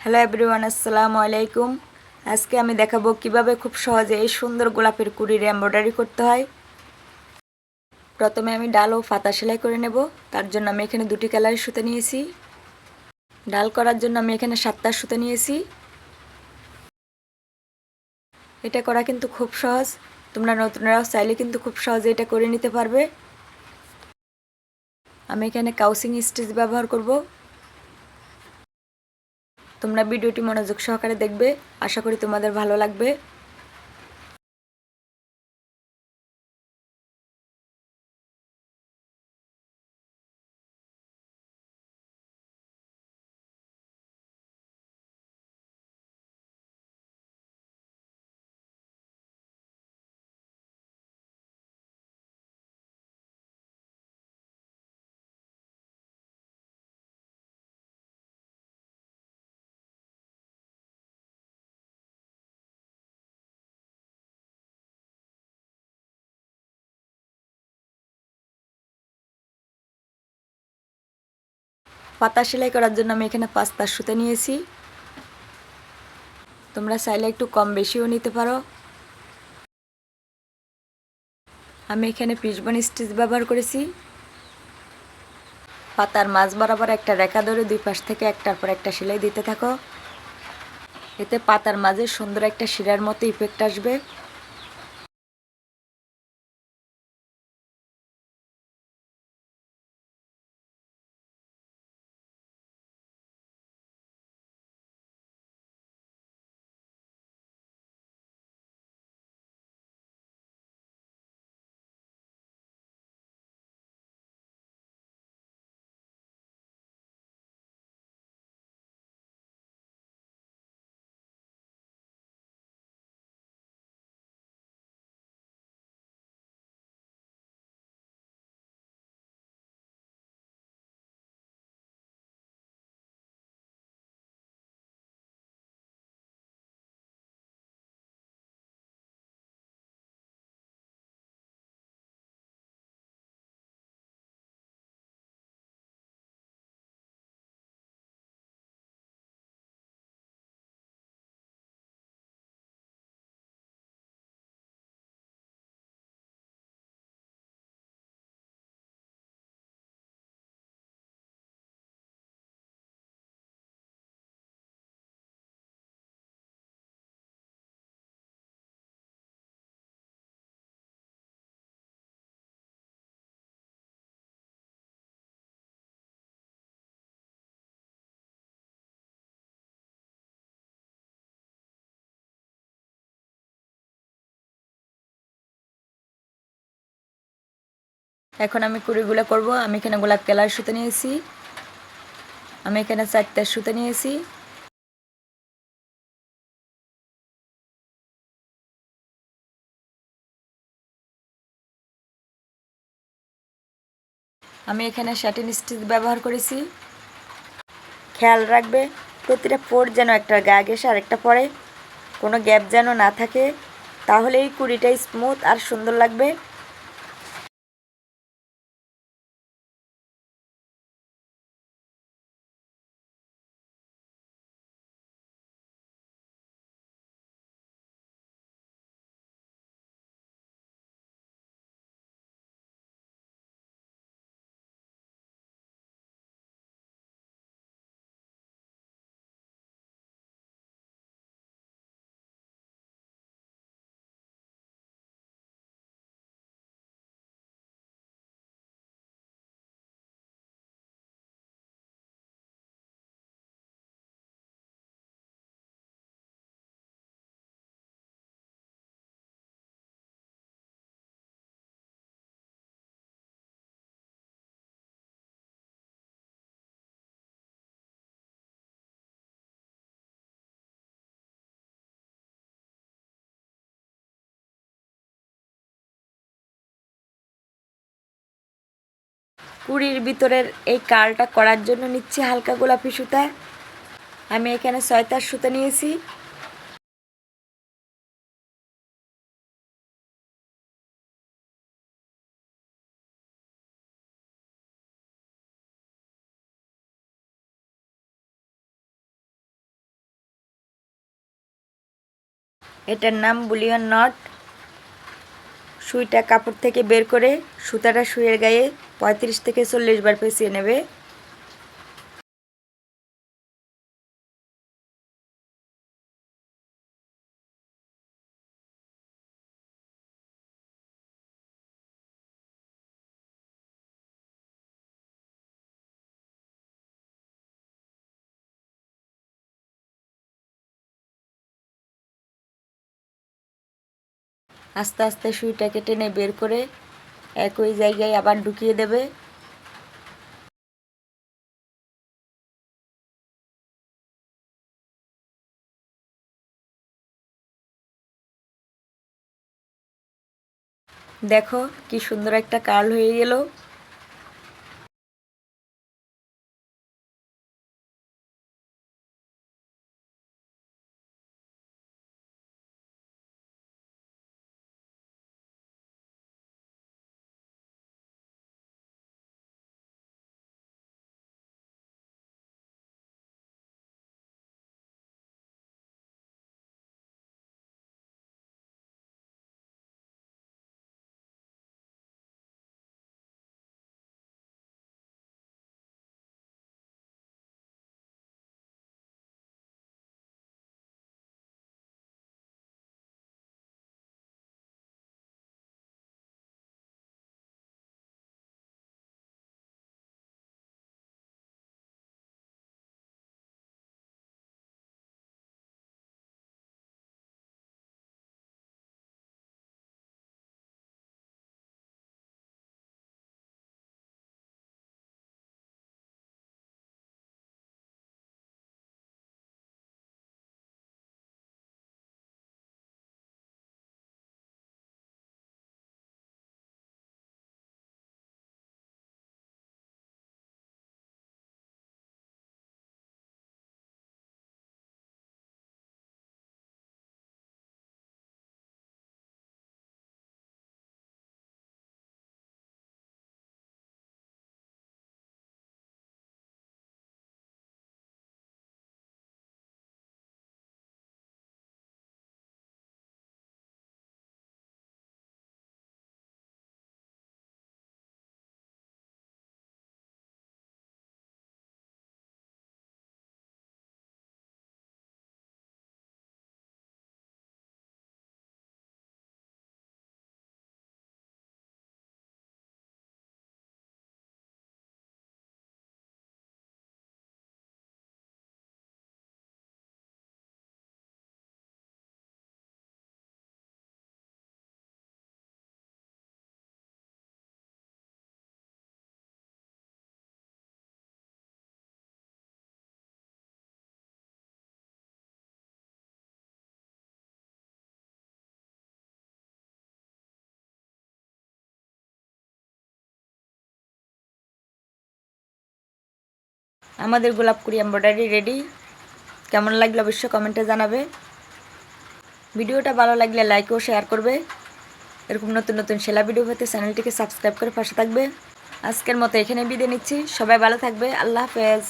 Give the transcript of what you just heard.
Hello everyone, আসসালামু আলাইকুম। আজকে আমি দেখাবো কিভাবে খুব সহজে এই সুন্দর গোলাপের কুড়ির এমব্রয়ডারি করতে হয়। প্রথমে আমি ডাল ও পাতা সেলাই করে নেব। তার জন্য আমি এখানে দুটি কালারের সুতো নিয়েছি। ডাল করার জন্য আমি এখানে 7টা সুতো নিয়েছি। এটা করা কিন্তু খুব সহজ, তোমরা নতুনরাও চাইলে কিন্তু খুব সহজে এটা করে নিতে পারবে। আমি এখানে কাউসিং স্টিচ ব্যবহার করব। তোমরা ভিডিওটি মনোযোগ সহকারে দেখবে, আশা করি তোমাদের ভালো লাগবে। পাতা সেলাই করার জন্য আমি এখানে 5টা সুতো নিয়েছি। তোমরা চাইলে একটু কম বেশিও নিতে পারো। আমি এখানে ফিশবোন স্টিচ ব্যবহার করেছি। পাতার মাঝ বরাবর একটা রেখা ধরে দুই পাশ থেকে একটার পর একটা সেলাই দিতে থাকো। এতে পাতার মাঝে সুন্দর একটা শিরার মতো ইফেক্ট আসবে। এখন আমি কুড়িগুলো করব। আমি এখানে গোলাপ কালার সুতো নিয়েছি। আমি এখানে 4টা সুতো নিয়েছি। আমি এখানে স্যাটিন স্টিচ ব্যবহার করেছি। খেয়াল রাখবে প্রতিটা ফোর যেন একটা গা ঘেঁষে আরেকটা পরে, কোনো গ্যাপ যেন না থাকে, তাহলেই কুড়িটা স্মুথ আর সুন্দর লাগবে। কুড়ির ভিতরের এই কার্লটা করার জন্য নিচ্ছি হালকা গোলাপি সুতা। আমি এখানে 6টা সুতো নিয়েছি। এটার নাম বুলিয়ন নট। সুইটা কাপড় থেকে বের করে সুতাটা সুইয়ের গায়ে 35 থেকে 40 বার পেঁচিয়ে নেবে। আস্তে আস্তে সুইটাকে টেনে বের করে একই জায়গায় আবার ঢুকিয়ে দেবে। দেখো কি সুন্দর একটা কার্ল হয়ে গেল। আমাদের গোলাপকুড়ি এমব্রয়ডারি রেডি। কেমন লাগলো অবশ্যই কমেন্টে জানাবে। ভিডিওটা ভালো লাগলে লাইক ও শেয়ার করবে। এরকম নতুন নতুন সেলাই ভিডিও পেতে চ্যানেলটিকে সাবস্ক্রাইব করে পাশে থাকবে। আজকের মতো এখানে বিদায় নিচ্ছি। সবাই ভালো থাকবে। আল্লাহ হাফেজ।